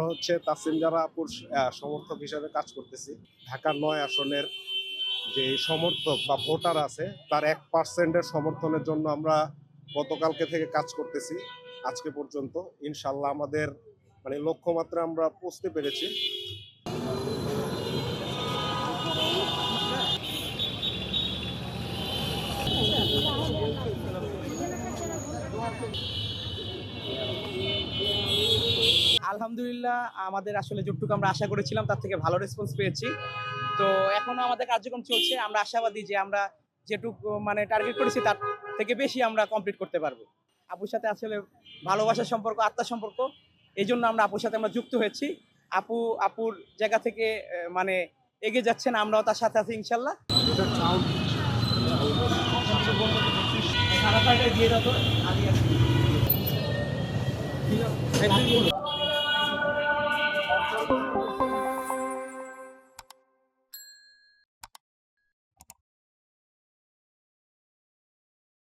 হচ্ছে তাসিম জারা আপুর সমর্থক হিসেবে কাজ করতেছি। ঢাকার ৯ আসনের যে সমর্থক বা ভোটার আছে তার 1% সমর্থনের জন্য আমরা গতকালকে থেকে কাজ করতেছি আজকে পর্যন্ত। ইনশাল্লাহ আমাদের মানে লক্ষ্যমাত্রা আমরা পৌঁছতে পেরেছি। আলহামদুলিল্লাহ আমাদের আসলে যতটুকু আমরা আশা করেছিলাম তার থেকে ভালো রেসপন্স পেয়েছি। তো এখনো আমাদের কার্যক্রম চলছে। আমরা আশাবাদী যে আমরা যেটুকু মানে টার্গেট করেছি তার থেকে বেশি আমরা কমপ্লিট করতে পারবো। আপুর সাথে আসলে ভালোবাসার সম্পর্ক, আত্মার সম্পর্ক। এইজন্য আমরা আপুর সাথে আমরা যুক্ত হয়েছি। আপুর জায়গা থেকে মানে এগিয়ে যাচ্ছেন, আমরাও তার সাথে আছি ইনশাল্লাহ। সাড়ে 6টায় দিয়ে দাও তো, আমি আসি।